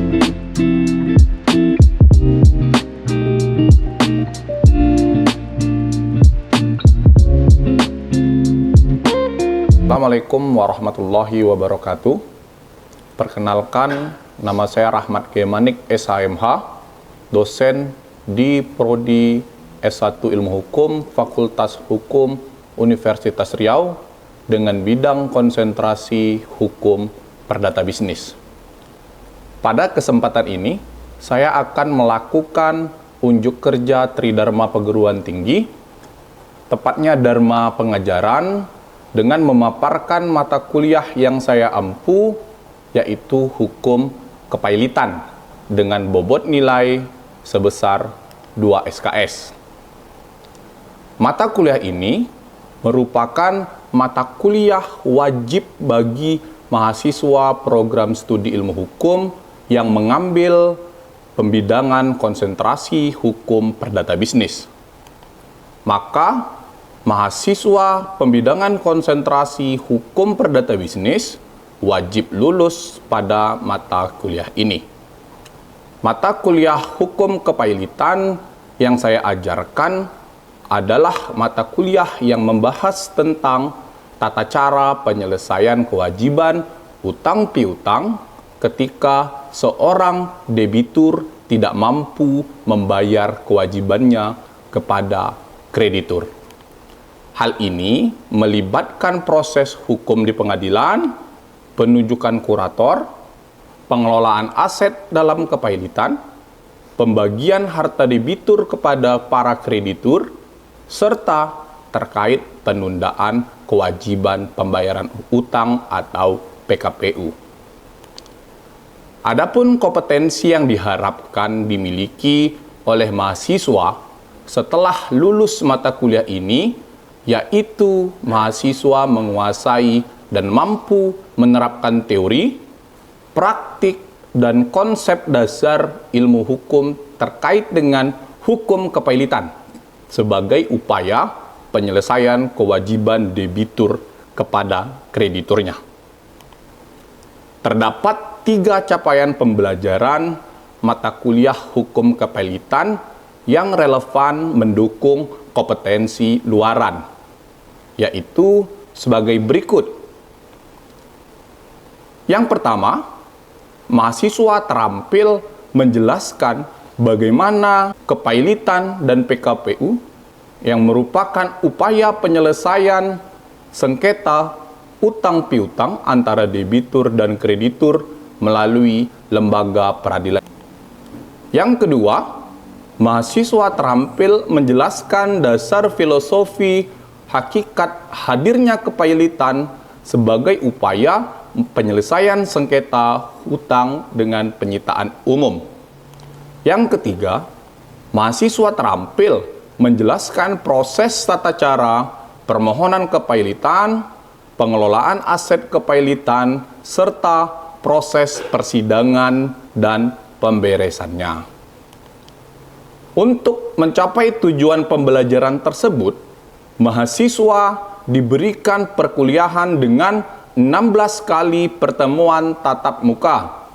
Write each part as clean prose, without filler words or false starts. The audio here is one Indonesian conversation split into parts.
Assalamualaikum warahmatullahi wabarakatuh. Perkenalkan, nama saya Rahmat Gemanik, SHMH, dosen di Prodi S1 Ilmu Hukum, Fakultas Hukum Universitas Riau, dengan bidang konsentrasi Hukum Perdata Bisnis. Pada kesempatan ini, saya akan melakukan unjuk kerja Tridharma Perguruan Tinggi, tepatnya Dharma Pengajaran, dengan memaparkan mata kuliah yang saya ampu, yaitu Hukum Kepailitan, dengan bobot nilai sebesar 2 SKS. Mata kuliah ini merupakan mata kuliah wajib bagi mahasiswa program studi ilmu hukum yang mengambil pembidangan konsentrasi Hukum Perdata Bisnis. Maka, mahasiswa pembidangan konsentrasi Hukum Perdata Bisnis wajib lulus pada mata kuliah ini. Mata kuliah Hukum Kepailitan yang saya ajarkan adalah mata kuliah yang membahas tentang tata cara penyelesaian kewajiban utang piutang ketika seorang debitur tidak mampu membayar kewajibannya kepada kreditur. Hal ini melibatkan proses hukum di pengadilan, penunjukan kurator, pengelolaan aset dalam kepailitan, pembagian harta debitur kepada para kreditur, serta terkait penundaan kewajiban pembayaran utang atau PKPU. Adapun kompetensi yang diharapkan dimiliki oleh mahasiswa setelah lulus mata kuliah ini, yaitu mahasiswa menguasai dan mampu menerapkan teori, praktik, dan konsep dasar ilmu hukum terkait dengan hukum kepailitan sebagai upaya penyelesaian kewajiban debitur kepada krediturnya. Terdapat 3 capaian pembelajaran mata kuliah hukum kepailitan yang relevan mendukung kompetensi luaran, yaitu sebagai berikut. Yang pertama, mahasiswa terampil menjelaskan bagaimana kepailitan dan PKPU yang merupakan upaya penyelesaian sengketa utang piutang antara debitur dan kreditur melalui lembaga peradilan. Yang kedua, mahasiswa terampil menjelaskan dasar filosofi hakikat hadirnya kepailitan sebagai upaya penyelesaian sengketa hutang dengan penyitaan umum. Yang ketiga, mahasiswa terampil menjelaskan proses tata cara permohonan kepailitan, pengelolaan aset kepailitan, serta proses persidangan dan pemberesannya. Untuk mencapai tujuan pembelajaran tersebut, mahasiswa diberikan perkuliahan dengan 16 kali pertemuan tatap muka,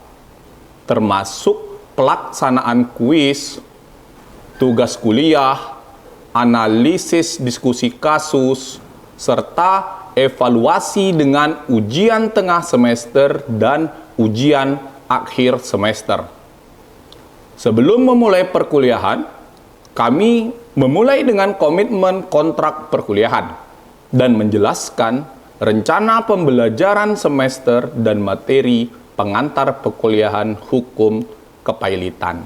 termasuk pelaksanaan kuis, tugas kuliah, analisis diskusi kasus, serta evaluasi dengan ujian tengah semester dan ujian akhir semester. Sebelum memulai perkuliahan, kami memulai dengan komitmen kontrak perkuliahan dan menjelaskan rencana pembelajaran semester dan materi pengantar perkuliahan hukum kepailitan.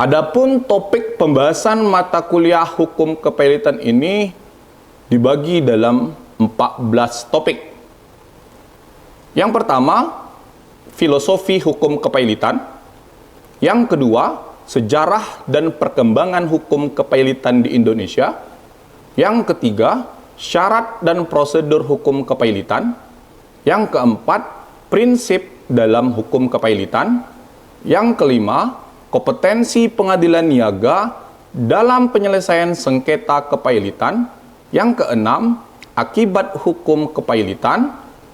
Adapun topik pembahasan mata kuliah hukum kepailitan ini dibagi dalam 14 topik. Yang pertama, filosofi hukum kepailitan. Yang kedua, sejarah dan perkembangan hukum kepailitan di Indonesia. Yang ketiga, syarat dan prosedur hukum kepailitan. Yang keempat, prinsip dalam hukum kepailitan. Yang kelima, kompetensi pengadilan niaga dalam penyelesaian sengketa kepailitan. Yang keenam, akibat hukum kepailitan.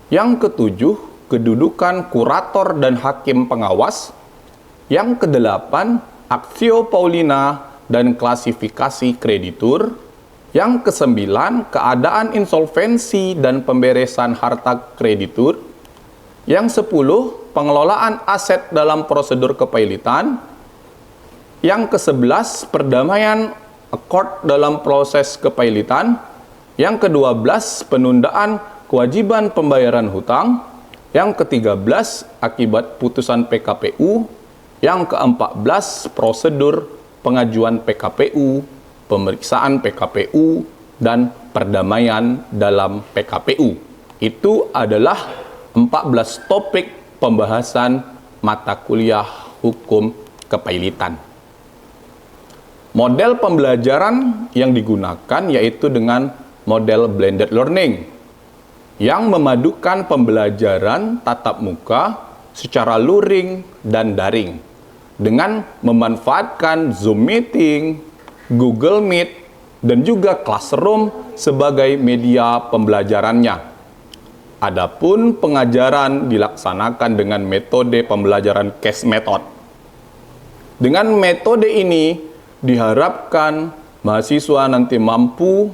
Yang ketujuh, kedudukan kurator dan hakim pengawas. Yang kedelapan, aktio paulina dan klasifikasi kreditur. Yang kesembilan, keadaan insolvensi dan pemberesan harta kreditur. Yang sepuluh, pengelolaan aset dalam prosedur kepailitan. Yang kesebelas, perdamaian akord dalam proses kepailitan. Yang kedua belas, penundaan kewajiban pembayaran hutang. Yang ketiga belas, akibat putusan PKPU. Yang keempat belas, prosedur pengajuan PKPU, pemeriksaan PKPU, dan perdamaian dalam PKPU. Itu adalah 14 topik pembahasan mata kuliah hukum kepailitan. Model pembelajaran yang digunakan yaitu dengan model blended learning yang memadukan pembelajaran tatap muka secara luring dan daring dengan memanfaatkan Zoom Meeting, Google Meet, dan juga Classroom sebagai media pembelajarannya. Adapun pengajaran dilaksanakan dengan metode pembelajaran case method. Dengan metode ini diharapkan mahasiswa nanti mampu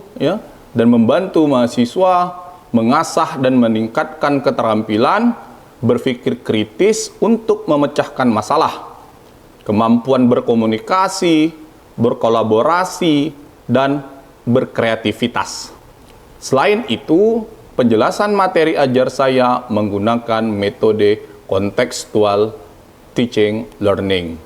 dan membantu mahasiswa mengasah dan meningkatkan keterampilan berpikir kritis untuk memecahkan masalah, kemampuan berkomunikasi, berkolaborasi, dan berkreativitas. Selain itu, penjelasan materi ajar saya menggunakan metode contextual teaching learning.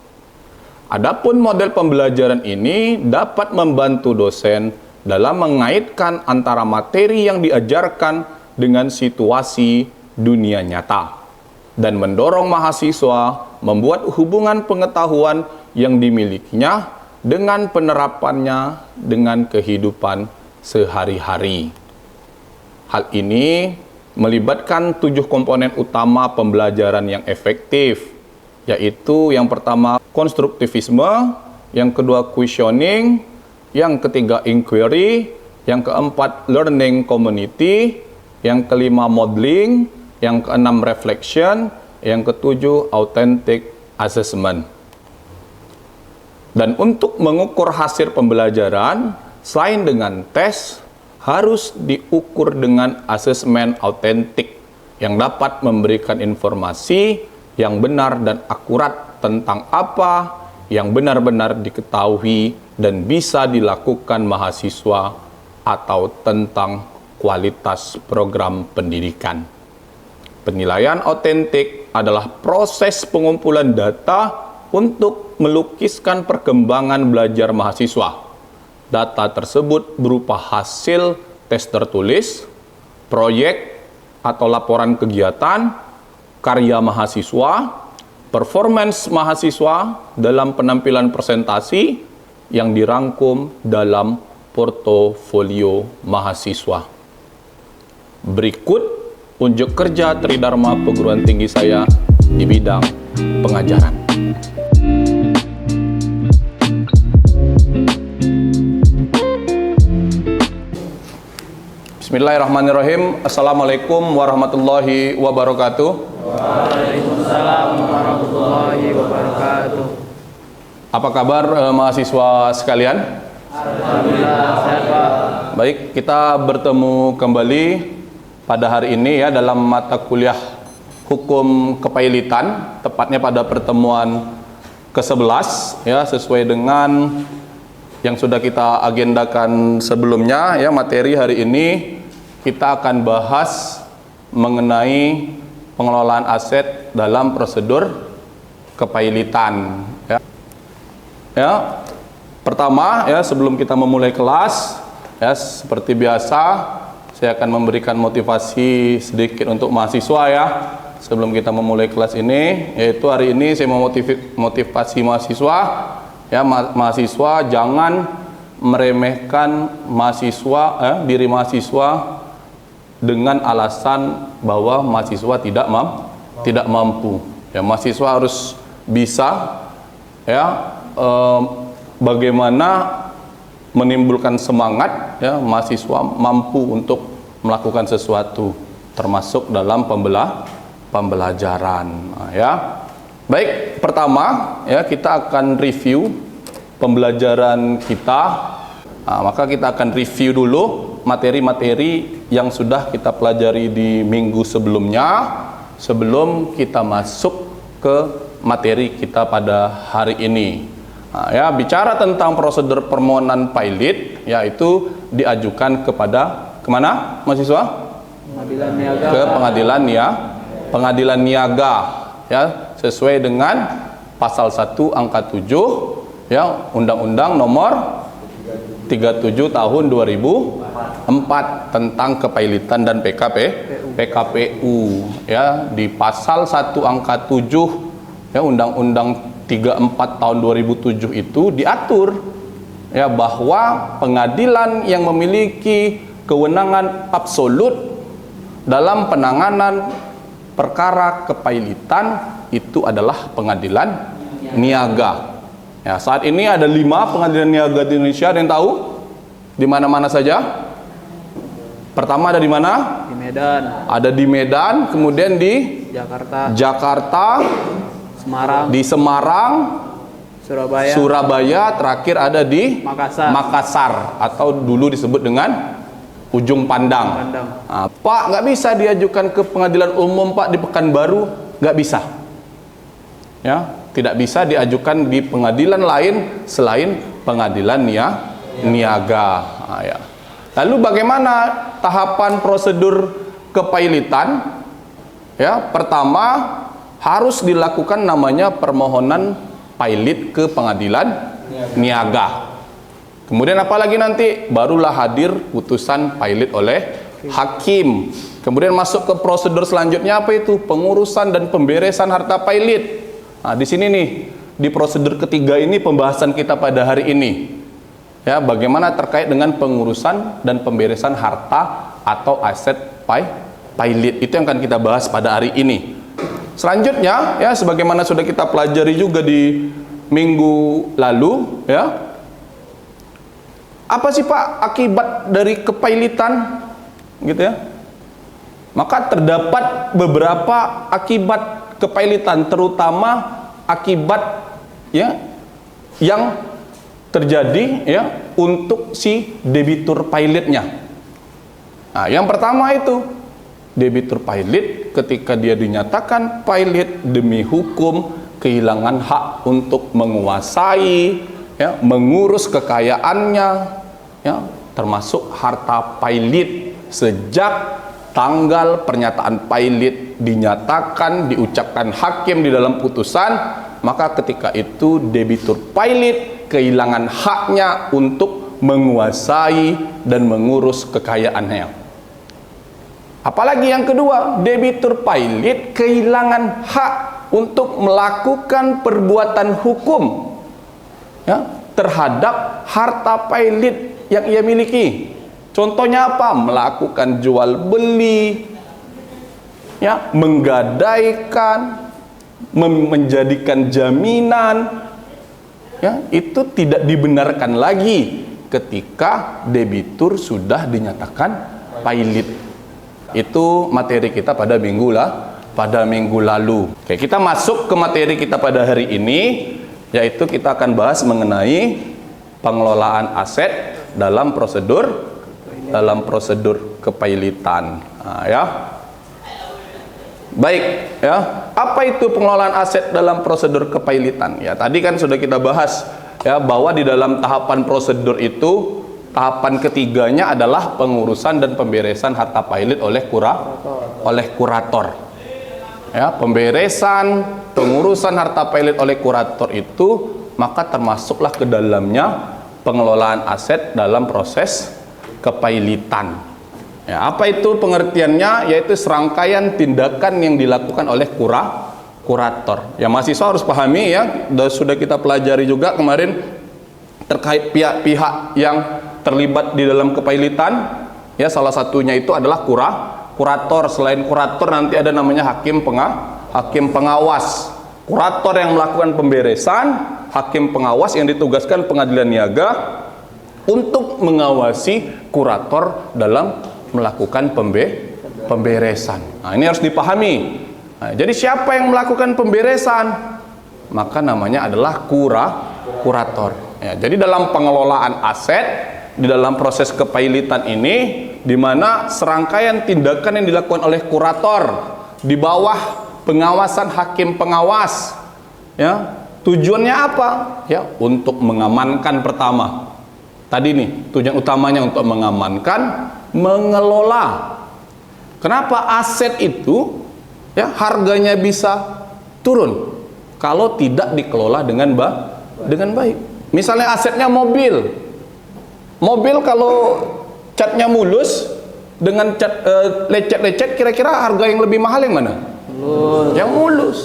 Adapun model pembelajaran ini dapat membantu dosen dalam mengaitkan antara materi yang diajarkan dengan situasi dunia nyata dan mendorong mahasiswa membuat hubungan pengetahuan yang dimilikinya dengan penerapannya dengan kehidupan sehari-hari. Hal ini melibatkan 7 komponen utama pembelajaran yang efektif, yaitu yang pertama konstruktivisme, yang kedua questioning, yang ketiga inquiry, yang keempat learning community, yang kelima modeling, yang keenam reflection, yang ketujuh authentic assessment. Dan untuk mengukur hasil pembelajaran, selain dengan tes, harus diukur dengan asesmen autentik yang dapat memberikan informasi yang benar dan akurat tentang apa yang benar-benar diketahui dan bisa dilakukan mahasiswa atau tentang kualitas program pendidikan. Penilaian autentik adalah proses pengumpulan data untuk melukiskan perkembangan belajar mahasiswa. Data tersebut berupa hasil tes tertulis, proyek atau laporan kegiatan, karya mahasiswa, performance mahasiswa dalam penampilan presentasi yang dirangkum dalam portofolio mahasiswa. Berikut unjuk kerja Tridharma perguruan tinggi saya di bidang pengajaran. Bismillahirrahmanirrahim. Assalamualaikum warahmatullahi wabarakatuh. Waalaikumsalam warahmatullahi wabarakatuh. Apa kabar mahasiswa sekalian? Alhamdulillah sehat Pak. Baik, kita bertemu kembali pada hari ini ya dalam mata kuliah hukum kepailitan, tepatnya pada pertemuan ke-11 ya, sesuai dengan yang sudah kita agendakan sebelumnya ya. Materi hari ini kita akan bahas mengenai pengelolaan aset dalam prosedur kepailitan ya. Pertama ya, sebelum kita memulai kelas ya, seperti biasa saya akan memberikan motivasi sedikit untuk mahasiswa ya sebelum kita memulai kelas ini, yaitu hari ini saya mau motivasi mahasiswa ya, mahasiswa jangan meremehkan mahasiswa diri mahasiswa dengan alasan bahwa mahasiswa tidak mampu ya. Mahasiswa harus bisa ya bagaimana menimbulkan semangat ya, mahasiswa mampu untuk melakukan sesuatu termasuk dalam pembelajaran. Nah, ya. Baik, pertama ya kita akan review pembelajaran kita. Nah, maka kita akan review dulu materi-materi yang sudah kita pelajari di minggu sebelumnya sebelum kita masuk ke materi kita pada hari ini. Nah, ya, bicara tentang prosedur permohonan pilot, yaitu diajukan kepada kemana, mahasiswa? Pengadilan Niaga. Ke pengadilan niaga, ya, sesuai dengan pasal 1 angka 7 ya Undang-Undang Nomor 37 Tahun 2004 tentang kepailitan dan PKPU ya, di pasal 1 angka 7 ya Undang-Undang 34 tahun 2007 itu diatur ya bahwa pengadilan yang memiliki kewenangan absolut dalam penanganan perkara kepailitan itu adalah pengadilan niaga. Ya, saat ini ada 5 pengadilan niaga di Indonesia. Ada yang tahu? Di mana-mana saja? Pertama ada di mana? Di Medan. Ada di Medan, kemudian di Jakarta, Semarang, di Semarang, Surabaya, terakhir ada di Makassar atau dulu disebut dengan Ujung Pandang. Nah, Pak, nggak bisa diajukan ke pengadilan umum Pak di Pekanbaru, nggak bisa. Ya, tidak bisa diajukan di pengadilan lain selain pengadilan niaga. Nah, ya. Lalu bagaimana tahapan prosedur kepailitan? Ya, pertama harus dilakukan namanya permohonan pilot ke pengadilan niaga. Kemudian apalagi nanti barulah hadir putusan pilot oleh hakim. Kemudian masuk ke prosedur selanjutnya apa itu? Pengurusan dan pemberesan harta pilot. Nah, di sini nih di prosedur ketiga ini pembahasan kita pada hari ini. Ya, bagaimana terkait dengan pengurusan dan pemberesan harta atau aset pilot. Itu yang akan kita bahas pada hari ini. Selanjutnya ya sebagaimana sudah kita pelajari juga di minggu lalu ya. Apa sih Pak akibat dari kepailitan gitu ya? Maka terdapat beberapa akibat kepailitan, terutama akibat ya yang terjadi ya untuk si debitur pilotnya. Nah, yang pertama itu debitur pilot ketika dia dinyatakan pilot demi hukum kehilangan hak untuk menguasai ya, mengurus kekayaannya ya, termasuk harta pilot sejak tanggal pernyataan pilot dinyatakan, diucapkan hakim di dalam putusan, maka ketika itu debitur pilot kehilangan haknya untuk menguasai dan mengurus kekayaannya. Apalagi yang kedua, debitur pilot kehilangan hak untuk melakukan perbuatan hukum ya, terhadap harta pilot yang ia miliki. Contohnya apa? Melakukan jual beli, ya, menggadaikan, menjadikan jaminan, ya, itu tidak dibenarkan lagi ketika debitur sudah dinyatakan pilot. Itu materi kita pada minggu lalu. Oke, kita masuk ke materi kita pada hari ini, yaitu kita akan bahas mengenai pengelolaan aset dalam prosedur kepailitan. Nah, ya. Baik, ya. Apa itu pengelolaan aset dalam prosedur kepailitan? Ya, tadi kan sudah kita bahas ya bahwa di dalam tahapan prosedur itu tahapan ketiganya adalah pengurusan dan pemberesan harta pilot oleh kurator. Ya, pemberesan, pengurusan harta pilot oleh kurator itu maka termasuklah ke dalamnya pengelolaan aset dalam proses kepailitan. Ya, apa itu pengertiannya? Yaitu serangkaian tindakan yang dilakukan oleh kurator. Ya, mahasiswa harus pahami ya, sudah kita pelajari juga kemarin terkait pihak-pihak yang terlibat di dalam kepailitan. Ya, salah satunya itu adalah kurator. Selain kurator nanti ada namanya hakim pengawas. Kurator yang melakukan pemberesan, hakim pengawas yang ditugaskan pengadilan niaga untuk mengawasi kurator dalam melakukan pemberesan. Nah, ini harus dipahami Nah, jadi siapa yang melakukan pemberesan? Maka namanya adalah kurator. Ya, jadi dalam pengelolaan aset, di dalam proses kepailitan ini, di mana serangkaian tindakan yang dilakukan oleh kurator di bawah pengawasan hakim pengawas, ya, tujuannya apa? Ya, untuk mengamankan pertama. Tadi nih, tujuan utamanya untuk mengamankan, mengelola. Kenapa aset itu, ya, harganya bisa turun kalau tidak dikelola dengan baik. Misalnya asetnya mobil. Mobil kalau catnya mulus dengan cat lecet-lecet, kira-kira harga yang lebih mahal yang mana? Yang mulus.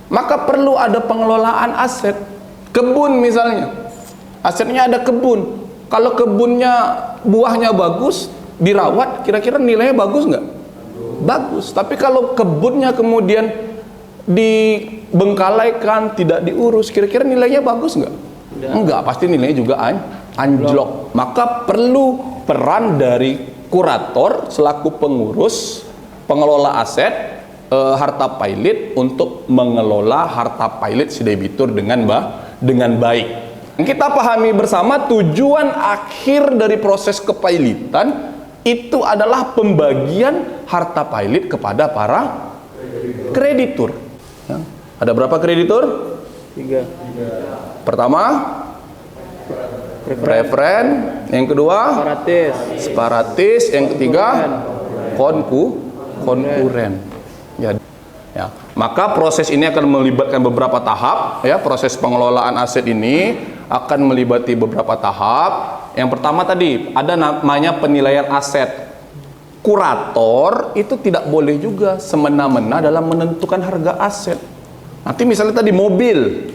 Maka perlu ada pengelolaan aset. Kebun misalnya, asetnya ada kebun. Kalau kebunnya buahnya bagus, dirawat, kira-kira nilainya bagus nggak? Bagus. Tapi kalau kebunnya kemudian dibengkalaikan, tidak diurus, kira-kira nilainya bagus nggak? Enggak, pasti nilainya juga anjlok. Maka perlu peran dari kurator selaku pengurus pengelola aset harta pailit untuk mengelola harta pailit si debitur dengan baik. Kita pahami bersama tujuan akhir dari proses kepailitan itu adalah pembagian harta pailit kepada para kreditur. Ya. Ada berapa kreditur? 3. Pertama, preferen. Yang kedua, separatis. Yang ketiga, konkuren. Ya. Maka proses ini akan melibatkan beberapa tahap. Ya, proses pengelolaan aset ini akan melibatkan beberapa tahap. Yang pertama tadi ada namanya penilaian aset. Kurator itu tidak boleh juga semena-mena dalam menentukan harga aset. Nanti misalnya tadi mobil,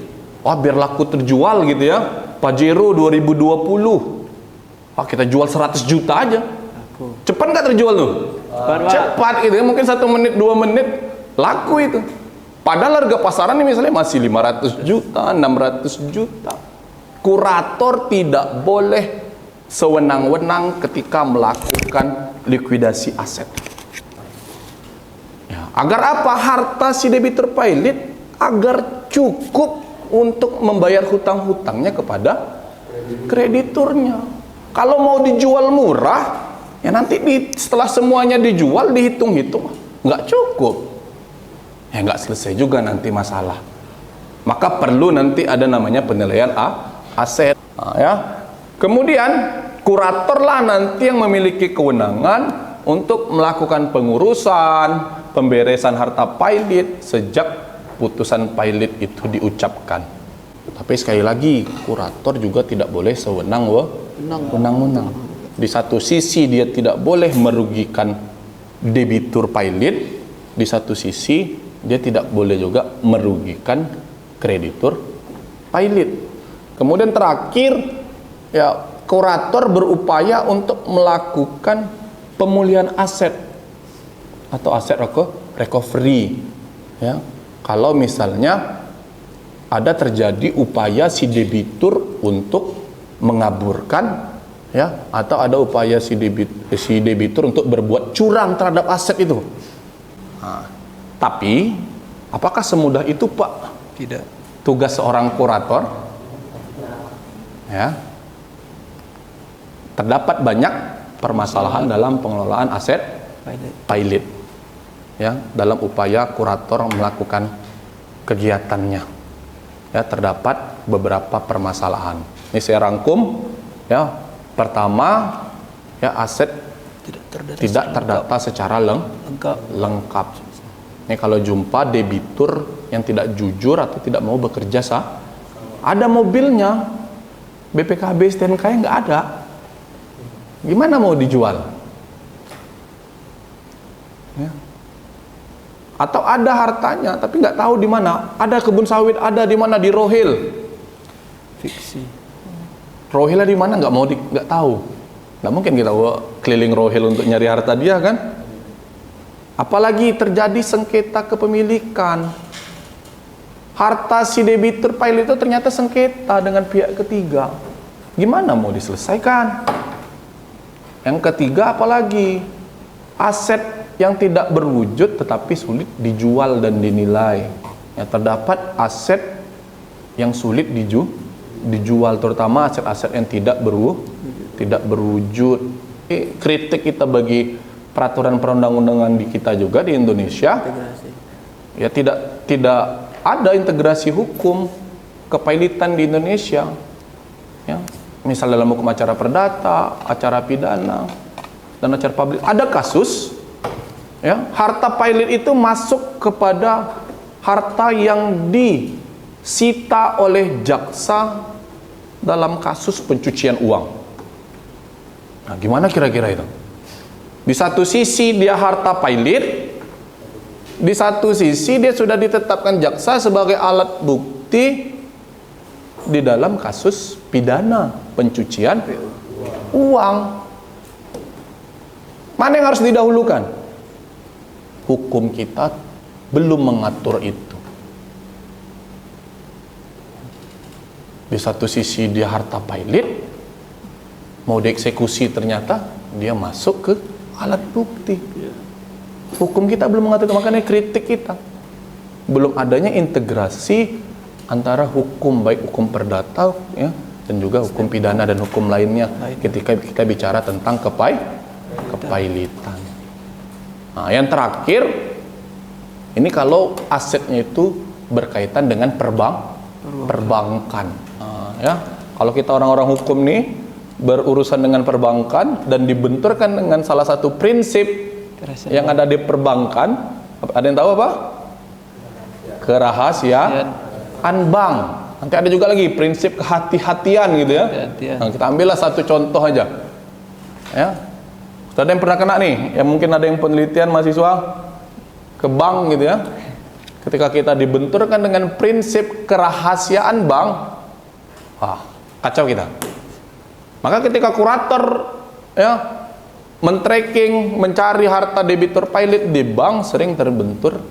biar laku terjual gitu ya, Pajero 2020, kita jual 100 juta aja. Cepat nggak terjual tuh? Cepat gitu ya, mungkin 1 menit 2 menit laku itu. Padahal harga pasaran ini misalnya masih 500 juta, 600 juta. Kurator tidak boleh sewenang-wenang ketika melakukan likuidasi aset. Ya, agar apa? Harta si debitur pailit agar cukup untuk membayar hutang-hutangnya kepada krediturnya. Kalau mau dijual murah, ya nanti setelah semuanya dijual dihitung-hitung nggak cukup, ya nggak selesai juga nanti masalah. Maka perlu nanti ada namanya penilaian aset. Ya. Kemudian kurator lah nanti yang memiliki kewenangan untuk melakukan pengurusan, pemberesan harta pailit sejak putusan pailit itu diucapkan. Tapi sekali lagi, kurator juga tidak boleh sewenang-wenang. Di satu sisi dia tidak boleh merugikan debitur pailit, di satu sisi dia tidak boleh juga merugikan kreditur pailit. Kemudian terakhir, ya, kurator berupaya untuk melakukan pemulihan aset atau aset recovery. Ya. Kalau misalnya ada terjadi upaya si debitur untuk mengaburkan, ya, atau ada upaya si debitur untuk berbuat curang terhadap aset itu. Nah, tapi apakah semudah itu, Pak? Tidak. Tugas seorang kurator, ya, terdapat banyak permasalahan dalam pengelolaan aset pailit. Ya, dalam upaya kurator melakukan kegiatannya, ya, terdapat beberapa permasalahan. Ini saya rangkum. Ya, pertama, ya, aset tidak terdata secara lengkap. Ini kalau jumpa debitur yang tidak jujur atau tidak mau bekerja sah, ada mobilnya, BPKB STNK nggak ada, gimana mau dijual? Ya. Atau ada hartanya tapi nggak tahu di mana. Ada kebun sawit, ada di mana, di Rohil. Fiksi. Rohilnya di mana nggak tahu. Nggak mungkin kita keliling Rohil untuk nyari harta dia kan? Apalagi terjadi sengketa kepemilikan. Harta si debitur pailit itu ternyata sengketa dengan pihak ketiga. Gimana mau diselesaikan? Yang ketiga apalagi? Aset yang tidak berwujud tetapi sulit dijual dan dinilai. Ya, terdapat aset yang sulit dijual, terutama aset-aset yang tidak berwujud. Kritik kita bagi peraturan perundang-undangan di kita juga di Indonesia, Integrasi. ya tidak ada integrasi hukum kepailitan di Indonesia. Ya, misal dalam hukum acara perdata, acara pidana, dan acara publik ada kasus, ya, harta pailit itu masuk kepada harta yang disita oleh jaksa dalam kasus pencucian uang. Nah, gimana kira-kira itu? Di satu sisi dia harta pailit, di satu sisi dia sudah ditetapkan jaksa sebagai alat bukti di dalam kasus pidana pencucian uang. Mana yang harus didahulukan? Hukum kita belum mengatur itu. Di satu sisi dia harta pailit, mau dieksekusi ternyata dia masuk ke alat bukti. Hukum kita belum mengatur itu, makanya kritik kita. Belum adanya integrasi antara hukum, baik hukum perdata, ya, dan juga hukum pidana dan hukum lainnya ketika kita bicara tentang kepailitan. Nah, yang terakhir, ini kalau asetnya itu berkaitan dengan perbankan. Nah, ya, kalau kita orang-orang hukum nih berurusan dengan perbankan dan dibenturkan dengan salah satu prinsip yang ada di perbankan, ada yang tahu apa? Kerahasiaan bank. Nanti ada juga lagi prinsip kehati-hatian gitu ya. Nah, kita ambillah satu contoh aja. Ya. Ada yang pernah kena nih, ya mungkin ada yang penelitian mahasiswa ke bank gitu ya. Ketika kita dibenturkan dengan prinsip kerahasiaan bank, wah, kacau kita. Maka ketika kurator ya men-tracking, mencari harta debitur pailit di bank, sering terbentur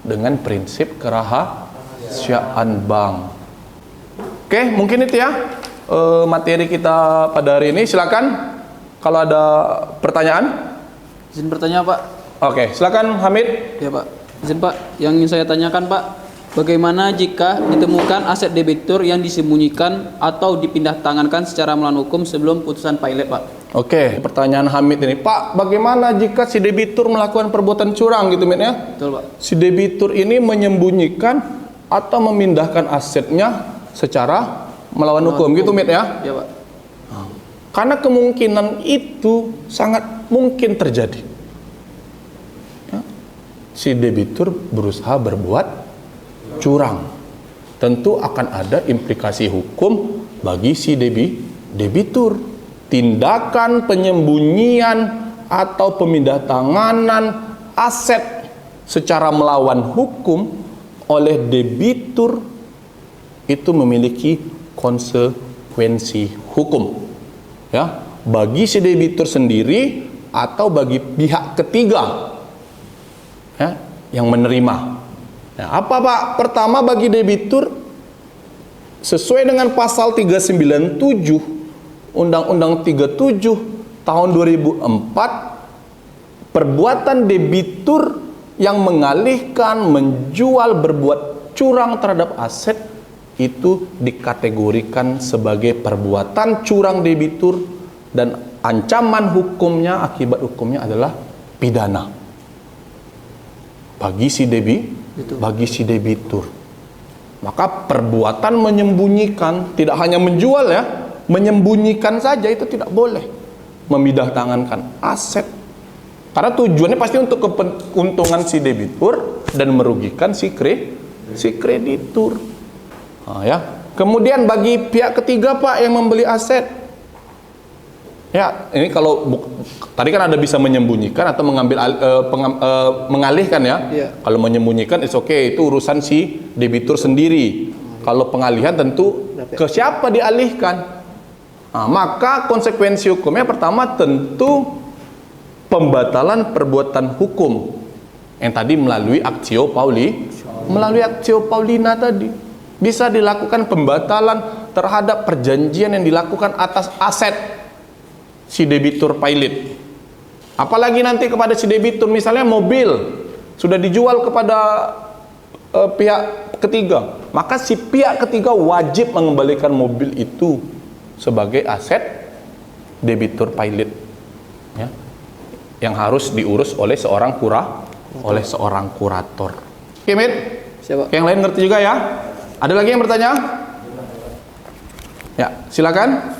dengan prinsip kerahasiaan bank. Oke, mungkin itu ya materi kita pada hari ini. Silakan kalau ada pertanyaan. Izin bertanya, Pak. Oke, silakan Hamid. Ya, Pak. Izin, Pak. Yang ingin saya tanyakan, Pak, bagaimana jika ditemukan aset debitur yang disembunyikan atau dipindah tangankan secara melawan hukum sebelum putusan pailit, Pak? Oke, pertanyaan Hamid ini, Pak, bagaimana jika si debitur melakukan perbuatan curang gitu, Mit, ya? Betul, Pak. Si debitur ini menyembunyikan atau memindahkan asetnya secara melawan hukum gitu, Mit, ya? Ya, Pak. Karena kemungkinan itu sangat mungkin terjadi. Ya. Si debitur berusaha berbuat curang. Tentu akan ada implikasi hukum bagi si debitur. Tindakan penyembunyian atau pemindah tanganan aset secara melawan hukum oleh debitur itu memiliki konsekuensi hukum, ya, bagi si debitur sendiri atau bagi pihak ketiga, ya, yang menerima. Nah, apa Pak? Pertama, bagi debitur sesuai dengan pasal 397 Undang-Undang 37 tahun 2004, perbuatan debitur yang mengalihkan, menjual, berbuat curang terhadap aset itu dikategorikan sebagai perbuatan curang debitur dan ancaman hukumnya, akibat hukumnya adalah pidana bagi si debitur. Maka perbuatan menyembunyikan, tidak hanya menjual ya, menyembunyikan saja itu tidak boleh. Memindah tangankan aset, karena tujuannya pasti untuk keuntungan si debitur dan merugikan si kreditur. Nah, ya. Kemudian bagi pihak ketiga Pak yang membeli aset, ya ini kalau tadi kan ada bisa menyembunyikan atau mengambil mengalihkan ya. Iya. Kalau menyembunyikan it's okay, itu urusan si debitur sendiri. Kalau pengalihan tentu ke siapa dialihkan. Nah, maka konsekuensi hukumnya pertama tentu pembatalan perbuatan hukum yang tadi melalui actio paulina tadi. Bisa dilakukan pembatalan terhadap perjanjian yang dilakukan atas aset si debitur pailit. Apalagi nanti kepada si debitur, misalnya mobil sudah dijual kepada pihak ketiga, maka si pihak ketiga wajib mengembalikan mobil itu sebagai aset debitur pilot, ya, yang harus diurus oleh seorang kurator. Oke, Mit? Siapa? Yang lain ngerti juga ya? Ada lagi yang bertanya? Ya, silakan.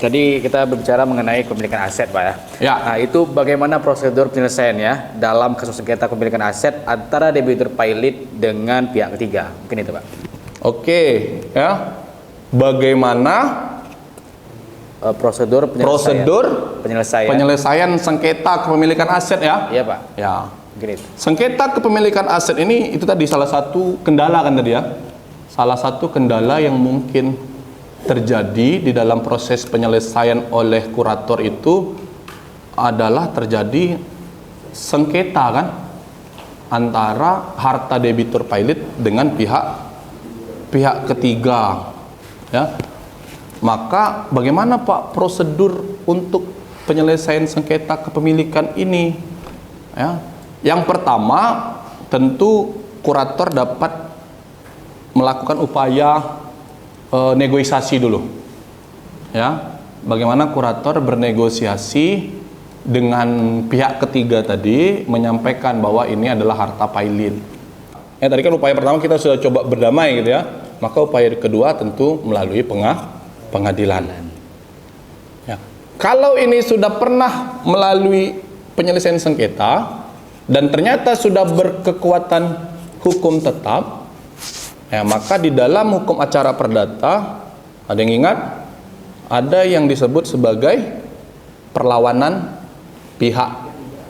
Tadi kita berbicara mengenai kepemilikan aset, Pak ya. Ya. Nah, itu bagaimana prosedur penyelesaiannya dalam kasus sengketa kepemilikan aset antara debitur pilot dengan pihak ketiga? Mungkin itu, Pak. Oke, ya. Bagaimana Prosedur penyelesaian sengketa kepemilikan aset ya? Iya, Pak. Ya. Mungkin itu. Sengketa kepemilikan aset ini itu tadi salah satu kendala kan tadi ya. Salah satu kendala yang mungkin terjadi di dalam proses penyelesaian oleh kurator itu adalah terjadi sengketa kan antara harta debitur pilot dengan pihak ketiga, ya. Maka bagaimana Pak prosedur untuk penyelesaian sengketa kepemilikan ini, ya? Yang pertama tentu kurator dapat melakukan upaya negosiasi dulu, ya. Bagaimana kurator bernegosiasi dengan pihak ketiga tadi, menyampaikan bahwa ini adalah harta pilot. Ya, tadi kan upaya pertama kita sudah coba berdamai gitu ya. Maka upaya kedua tentu melalui pengadilan. Ya. Kalau ini sudah pernah melalui penyelesaian sengketa dan ternyata sudah berkekuatan hukum tetap, ya, maka di dalam hukum acara perdata ada yang ingat, ada yang disebut sebagai perlawanan pihak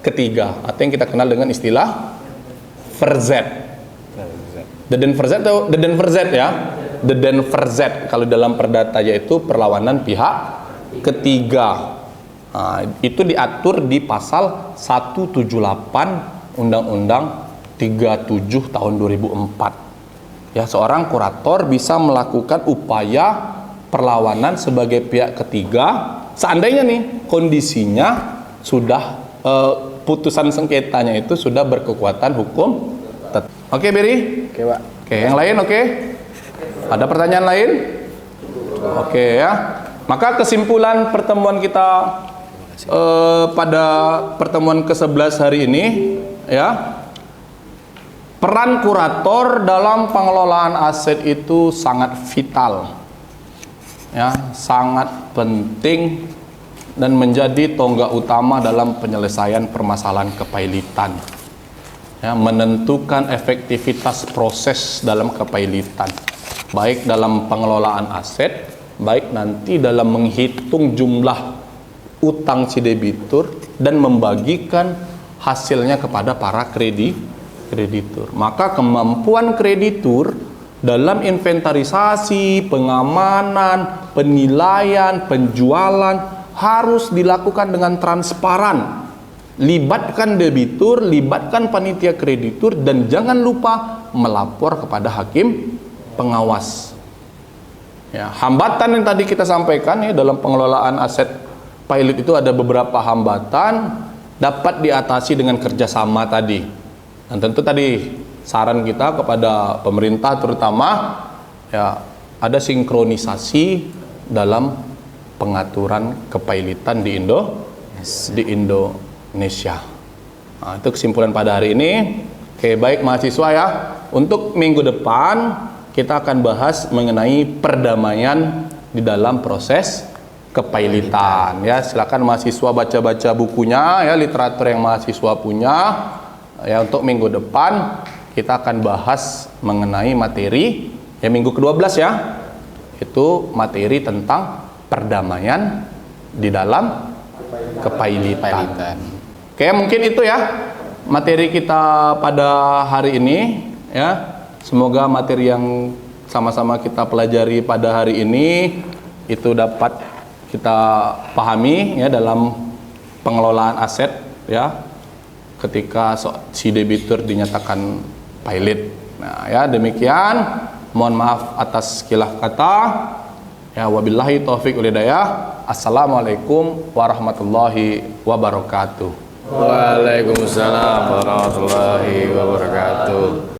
ketiga atau yang kita kenal dengan istilah verzet. Deden verzet ya. Deden verzet kalau dalam perdata yaitu perlawanan pihak ketiga. Nah, itu diatur di pasal 178 Undang-Undang 37 tahun 2004. Ya, seorang kurator bisa melakukan upaya perlawanan sebagai pihak ketiga seandainya nih kondisinya sudah putusan sengketanya itu sudah berkekuatan hukum tetap. Oke, Beri? Oke, Pak. Oke, yang lain oke? Ada pertanyaan lain? Oke ya. Maka kesimpulan pertemuan kita pada pertemuan ke-11 hari ini, ya. Peran kurator dalam pengelolaan aset itu sangat vital, ya, sangat penting dan menjadi tonggak utama dalam penyelesaian permasalahan kepailitan, ya, menentukan efektivitas proses dalam kepailitan, baik dalam pengelolaan aset, baik nanti dalam menghitung jumlah utang si debitur dan membagikan hasilnya kepada para kreditur. Maka kemampuan kreditur dalam inventarisasi, pengamanan, penilaian, penjualan harus dilakukan dengan transparan. Libatkan debitur, libatkan panitia kreditur, dan jangan lupa melapor kepada hakim pengawas. Ya, hambatan yang tadi kita sampaikan ya dalam pengelolaan aset pilot itu ada beberapa hambatan dapat diatasi dengan kerjasama tadi. Dan tentu tadi saran kita kepada pemerintah terutama ya ada sinkronisasi dalam pengaturan kepailitan di Indonesia. Nah, itu kesimpulan pada hari ini. Oke, baik mahasiswa ya. Untuk minggu depan kita akan bahas mengenai perdamaian di dalam proses kepailitan. Ya, silakan mahasiswa baca-baca bukunya ya, literatur yang mahasiswa punya. Ya, untuk minggu depan kita akan bahas mengenai materi ya minggu ke-12 ya. Itu materi tentang perdamaian di dalam kepailitan. Oke, mungkin itu ya materi kita pada hari ini ya. Semoga materi yang sama-sama kita pelajari pada hari ini itu dapat kita pahami ya dalam pengelolaan aset ya ketika si debitur dinyatakan pilot. Nah, ya demikian. Mohon maaf atas khilaf kata. Ya, wabillahi taufiq wal hidayah. Assalamualaikum warahmatullahi wabarakatuh. Waalaikumsalam warahmatullahi wabarakatuh.